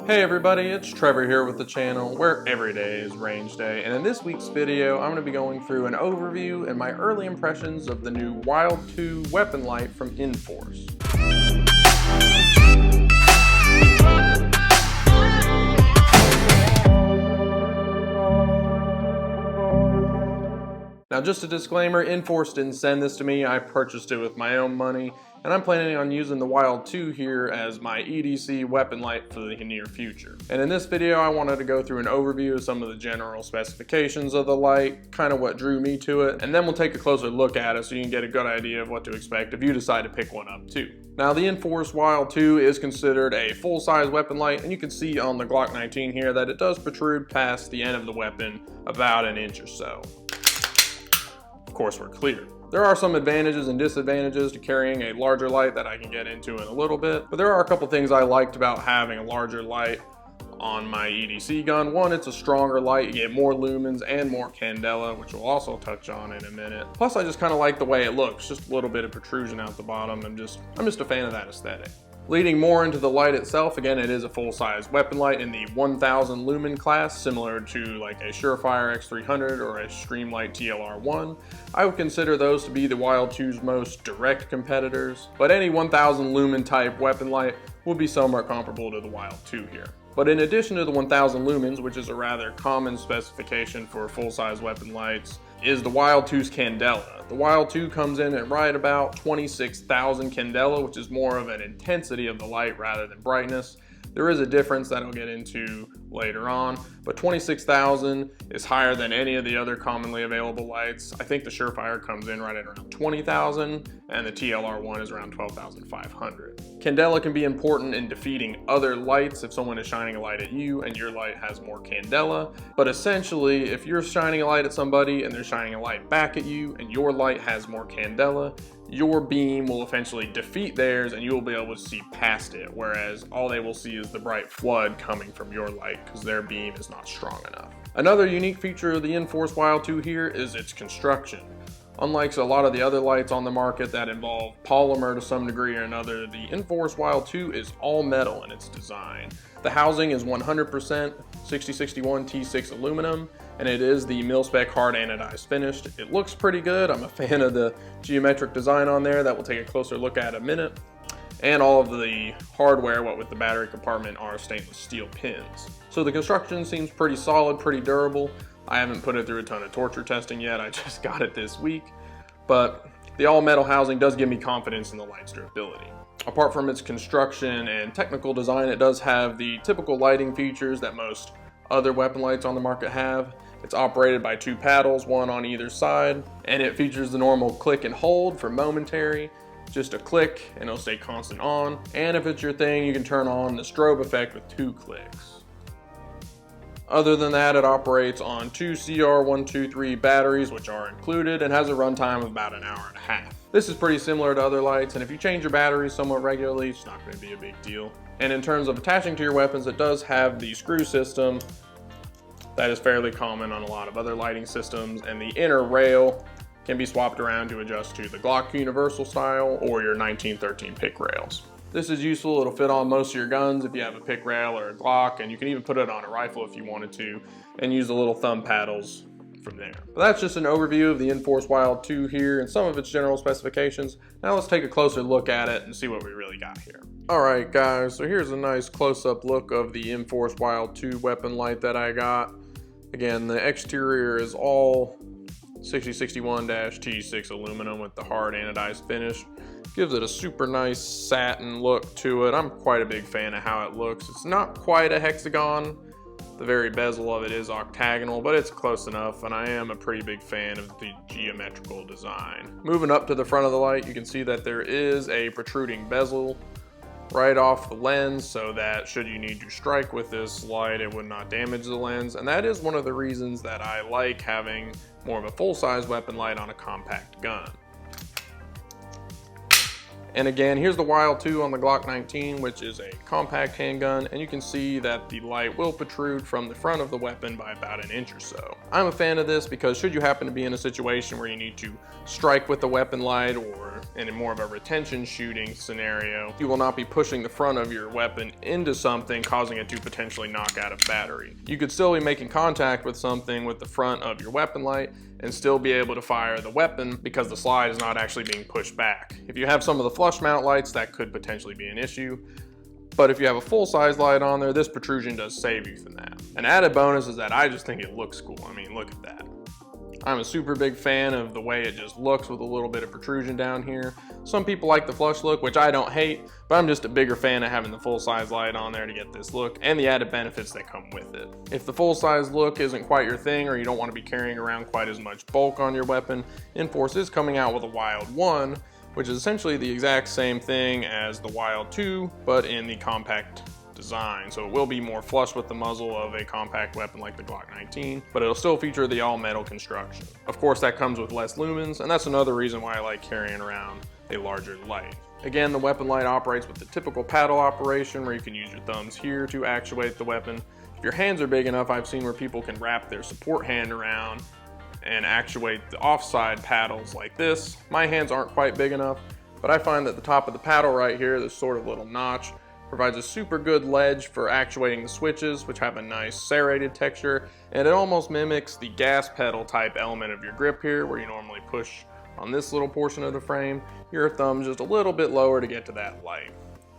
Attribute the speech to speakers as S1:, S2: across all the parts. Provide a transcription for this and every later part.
S1: Hey everybody, it's Trevor here with the channel where every day is range day, and in this week's video I'm going to be going through an overview and my early impressions of the new Wild2 weapon light from Inforce. Now just a disclaimer, Inforce didn't send this to me, I purchased it with my own money, and I'm planning on using the Wild2 here as my EDC weapon light for the near future. And in this video I wanted to go through an overview of some of the general specifications of the light, kind of what drew me to it, and then we'll take a closer look at it so you can get a good idea of what to expect if you decide to pick one up too. Now the Inforce Wild2 is considered a full-size weapon light, and you can see on the Glock 19 here that it does protrude past the end of the weapon about an inch or so. Of course we're clear. There are some advantages and disadvantages to carrying a larger light that I can get into in a little bit, but there are a couple things I liked about having a larger light on my EDC gun. One, it's a stronger light, you get more lumens and more candela, which we'll also touch on in a minute. Plus I just kind of like the way it looks, just a little bit of protrusion out the bottom. I'm just a fan of that aesthetic. Leading more into the light itself, again, it is a full-size weapon light in the 1000 lumen class, similar to like a Surefire X300 or a Streamlight TLR1. I would consider those to be the Wild2's most direct competitors, but any 1000 lumen type weapon light will be somewhat comparable to the Wild2 here. But in addition to the 1000 lumens, which is a rather common specification for full-size weapon lights, is the Wild2's candela. The Wild2 comes in at right about 26,000 candela, which is more of an intensity of the light rather than brightness. There is a difference that I'll get into later on, but 26,000 is higher than any of the other commonly available lights. I think the Surefire comes in right at around 20,000, and the TLR1 is around 12,500. Candela can be important in defeating other lights if someone is shining a light at you and your light has more candela, but essentially if you're shining a light at somebody and they're shining a light back at you and your light has more candela, your beam will eventually defeat theirs and you will be able to see past it, whereas all they will see is the bright flood coming from your light because their beam is not strong enough. Another unique feature of the Inforce Wild2 here is its construction. Unlike a lot of the other lights on the market that involve polymer to some degree or another, the Inforce Wild2 is all metal in its design. The housing is 100% 6061 T6 aluminum, and it is the mil-spec hard anodized finished. It looks pretty good. I'm a fan of the geometric design on there that we'll take a closer look at in a minute. And all of the hardware, what with the battery compartment, are stainless steel pins. So the construction seems pretty solid, pretty durable. I haven't put it through a ton of torture testing yet, I just got it this week. But the all metal housing does give me confidence in the light's durability. Apart from its construction and technical design, it does have the typical lighting features that most other weapon lights on the market have. It's operated by two paddles, one on either side, and it features the normal click and hold for momentary. Just a click and it'll stay constant on, and if it's your thing you can turn on the strobe effect with 2 clicks. Other than that, it operates on 2 CR123 batteries, which are included, and has a runtime of about an hour and a half. This is pretty similar to other lights, and if you change your batteries somewhat regularly, it's not going to be a big deal. And in terms of attaching to your weapons, it does have the screw system that is fairly common on a lot of other lighting systems, and the inner rail can be swapped around to adjust to the Glock Universal style or your 1913 pick rails. This is useful, it'll fit on most of your guns if you have a pick rail or a Glock, and you can even put it on a rifle if you wanted to, and use the little thumb paddles from there. But that's just an overview of the Inforce Wild2 here and some of its general specifications. Now let's take a closer look at it and see what we really got here. Alright guys, so here's a nice close-up look of the Inforce Wild2 weapon light that I got. Again, the exterior is all 6061-T6 aluminum with the hard anodized finish. Gives it a super nice satin look to it. I'm quite a big fan of how it looks. It's not quite a hexagon. The very bezel of it is octagonal, but it's close enough, and I am a pretty big fan of the geometrical design. Moving up to the front of the light, you can see that there is a protruding bezel right off the lens, so that should you need to strike with this light, it would not damage the lens, and that is one of the reasons that I like having more of a full-size weapon light on a compact gun. And again, here's the Wild 2 on the Glock 19, which is a compact handgun, and you can see that the light will protrude from the front of the weapon by about an inch or so. I'm a fan of this because should you happen to be in a situation where you need to strike with the weapon light or in more of a retention shooting scenario, you will not be pushing the front of your weapon into something, causing it to potentially knock out a battery. You could still be making contact with something with the front of your weapon light and still be able to fire the weapon because the slide is not actually being pushed back. If you have some of the flush mount lights, that could potentially be an issue. But if you have a full-size light on there, this protrusion does save you from that. An added bonus is that I just think it looks cool. I mean, look at that. I'm a super big fan of the way it just looks with a little bit of protrusion down here. Some people like the flush look, which I don't hate, but I'm just a bigger fan of having the full-size light on there to get this look and the added benefits that come with it. If the full-size look isn't quite your thing or you don't want to be carrying around quite as much bulk on your weapon, Inforce is coming out with a Wild 1, which is essentially the exact same thing as the Wild 2, but in the compact design. So it will be more flush with the muzzle of a compact weapon like the Glock 19, but it'll still feature the all metal construction. Of course, that comes with less lumens, and that's another reason why I like carrying around a larger light. Again, the weapon light operates with the typical paddle operation where you can use your thumbs here to actuate the weapon. If your hands are big enough, I've seen where people can wrap their support hand around and actuate the offside paddles like this. My hands aren't quite big enough, but I find that the top of the paddle right here, this sort of little notch, provides a super good ledge for actuating the switches, which have a nice serrated texture, and it almost mimics the gas pedal type element of your grip here, where you normally push on this little portion of the frame, your thumb just a little bit lower to get to that light.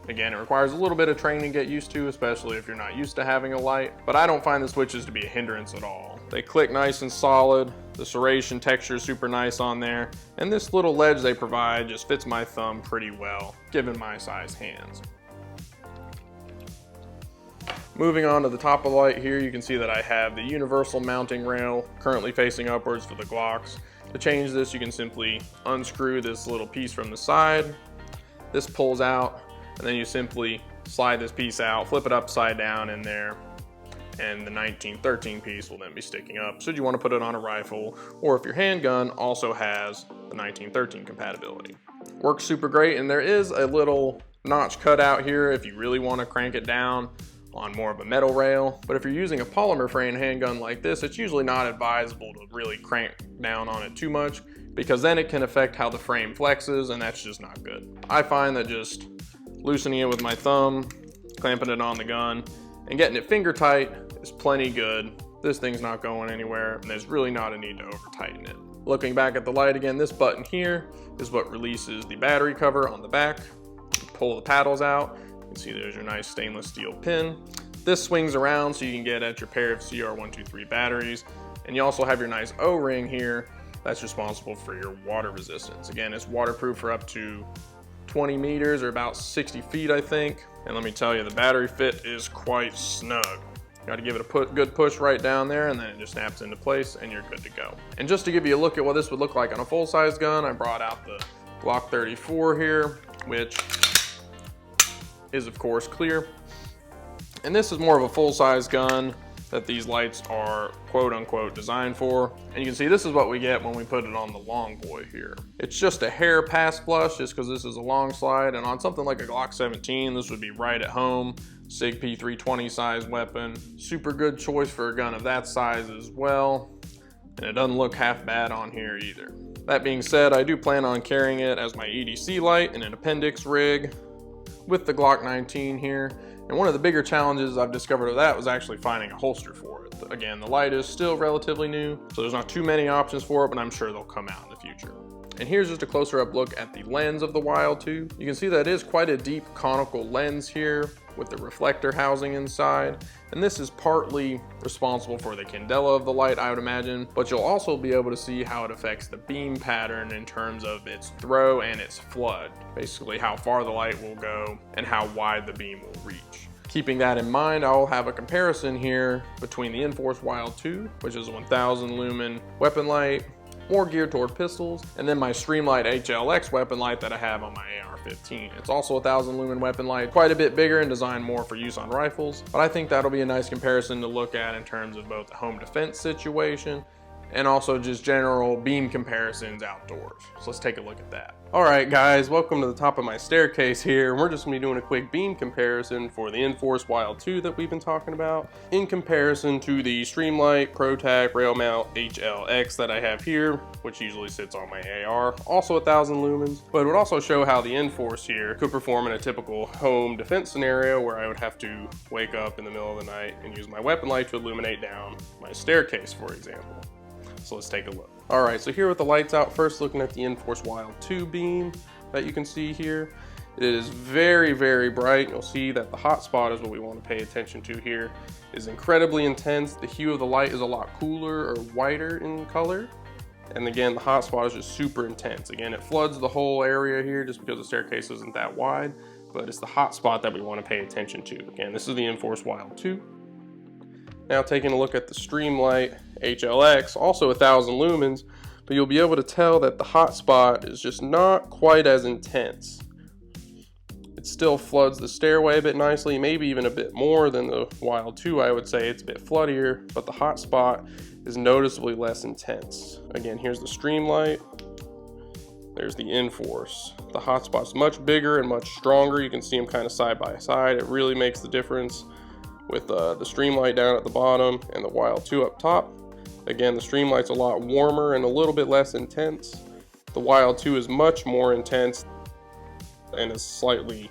S1: Again, it requires a little bit of training to get used to, especially if you're not used to having a light, but I don't find the switches to be a hindrance at all. They click nice and solid, the serration texture is super nice on there, and this little ledge they provide just fits my thumb pretty well, given my size hands. Moving on to the top of the light here, you can see that I have the universal mounting rail currently facing upwards for the Glocks. To change this, you can simply unscrew this little piece from the side. This pulls out, and then you simply slide this piece out, flip it upside down in there, and the 1913 piece will then be sticking up should you want to put it on a rifle, or if your handgun also has the 1913 compatibility. Works super great, and there is a little notch cut out here if you really want to crank it down on more of a metal rail, but if you're using a polymer frame handgun like this, it's usually not advisable to really crank down on it too much, because then it can affect how the frame flexes, and that's just not good. I find that just loosening it with my thumb, clamping it on the gun, and getting it finger tight is plenty good. This thing's not going anywhere, and there's really not a need to over tighten it. Looking back at the light again, this button here is what releases the battery cover on the back. Pull the paddles out. You can see there's your nice stainless steel pin. This swings around so you can get at your pair of CR123 batteries. And you also have your nice O-ring here that's responsible for your water resistance. Again, it's waterproof for up to 20 meters or about 60 feet, I think. And let me tell you, the battery fit is quite snug. Got to give it a good push right down there, and then it just snaps into place and you're good to go. And just to give you a look at what this would look like on a full-size gun, I brought out the Glock 34 here, which is of course clear. And this is more of a full-size gun that these lights are quote-unquote designed for. And you can see this is what we get when we put it on the long boy here. It's just a hair past flush just because this is a long slide, and on something like a Glock 17, this would be right at home. SIG P320 size weapon. Super good choice for a gun of that size as well. And it doesn't look half bad on here either. That being said, I do plan on carrying it as my EDC light in an appendix rig with the Glock 19 here. And one of the bigger challenges I've discovered of that was actually finding a holster for it. Again, the light is still relatively new, so there's not too many options for it, but I'm sure they'll come out in the future. And here's just a closer up look at the lens of the Wild 2. You can see that it is quite a deep conical lens here with the reflector housing inside. And this is partly responsible for the candela of the light, I would imagine, but you'll also be able to see how it affects the beam pattern in terms of its throw and its flood. Basically how far the light will go and how wide the beam will reach. Keeping that in mind, I'll have a comparison here between the Inforce Wild 2, which is a 1000 lumen weapon light, more geared toward pistols, and then my Streamlight HLX weapon light that I have on my AR-15. It's also a 1000 lumen weapon light, quite a bit bigger and designed more for use on rifles, but I think that'll be a nice comparison to look at in terms of both the home defense situation and also just general beam comparisons outdoors. So let's take a look at that. All right guys, welcome to the top of my staircase here. We're just gonna be doing a quick beam comparison for the Inforce Wild 2 that we've been talking about in comparison to the Streamlight ProTac Rail Mount HLX that I have here, which usually sits on my AR, also 1000 lumens, but it would also show how the Inforce here could perform in a typical home defense scenario where I would have to wake up in the middle of the night and use my weapon light to illuminate down my staircase, for example. So let's take a look. All right, so here with the lights out, first looking at the Inforce Wild 2 beam that you can see here. It is very, very bright. You'll see that the hot spot is what we want to pay attention to here. It is incredibly intense. The hue of the light is a lot cooler or whiter in color. And again, the hot spot is just super intense. Again, it floods the whole area here just because the staircase isn't that wide, but it's the hot spot that we want to pay attention to. Again, this is the Inforce Wild 2. Now taking a look at the Streamlight HLX, also 1000 lumens, but you'll be able to tell that the hot spot is just not quite as intense. It still floods the stairway a bit nicely, maybe even a bit more than the Wild 2, I would say. It's a bit floodier, but the hot spot is noticeably less intense. Again, here's the Streamlight. There's the Inforce. The hot spot's much bigger and much stronger. You can see them kind of side by side. It really makes the difference with the Streamlight down at the bottom and the Wild 2 up top. Again, the Streamlight's a lot warmer and a little bit less intense. The Wild 2 is much more intense and is slightly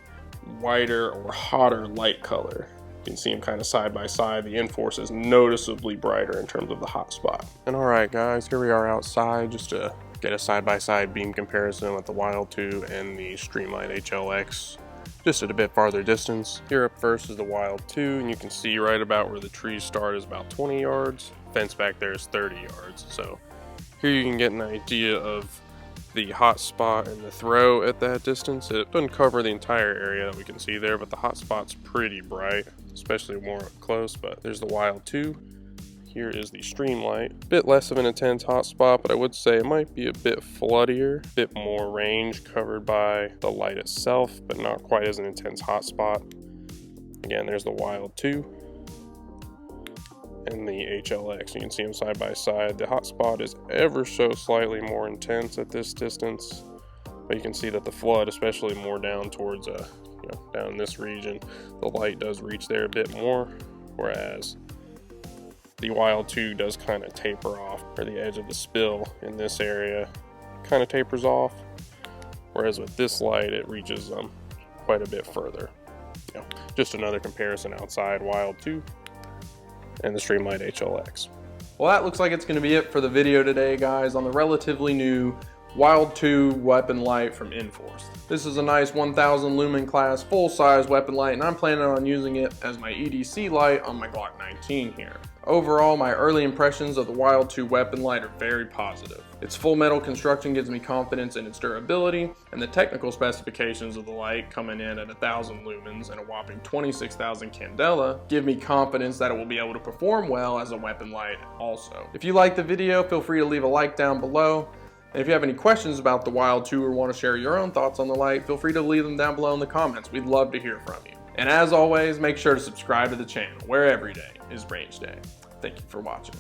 S1: whiter or hotter light color. You can see them kind of side by side. The Inforce is noticeably brighter in terms of the hot spot. And all right guys, here we are outside just to get a side-by-side beam comparison with the Wild 2 and the Streamlight HLX. Just at a bit farther distance. Here up first is the Wild 2, and you can see right about where the trees start is about 20 yards. Fence back there is 30 yards. So here you can get an idea of the hot spot and the throw at that distance. It doesn't cover the entire area that we can see there, but the hot spot's pretty bright, especially more up close. But there's the Wild 2. Here is the Streamlight. A bit less of an intense hot spot, but I would say it might be a bit floodier, a bit more range covered by the light itself, but not quite as an intense hot spot. Again, there's the Wild 2 and the HLX. You can see them side by side. The hot spot is ever so slightly more intense at this distance, but you can see that the flood, especially more down towards down in this region, the light does reach there a bit more, whereas the Wild 2 does kind of taper off, or the edge of the spill in this area kind of tapers off, whereas with this light it reaches quite a bit further. Just another comparison outside Wild 2 and the Streamlight HLX. Well, that looks like it's going to be it for the video today, guys, on the relatively new Wild 2 weapon light from Inforce. This is a nice 1000 lumen class full-size weapon light, and I'm planning on using it as my EDC light on my Glock 19 here. Overall, my early impressions of the Wild 2 weapon light are very positive. Its full metal construction gives me confidence in its durability, and the technical specifications of the light coming in at 1000 lumens and a whopping 26,000 candela give me confidence that it will be able to perform well as a weapon light also. If you liked the video, feel free to leave a like down below. And if you have any questions about the Wild 2 or want to share your own thoughts on the light, feel free to leave them down below in the comments. We'd love to hear from you. And as always, make sure to subscribe to the channel, where every day is range day. Thank you for watching.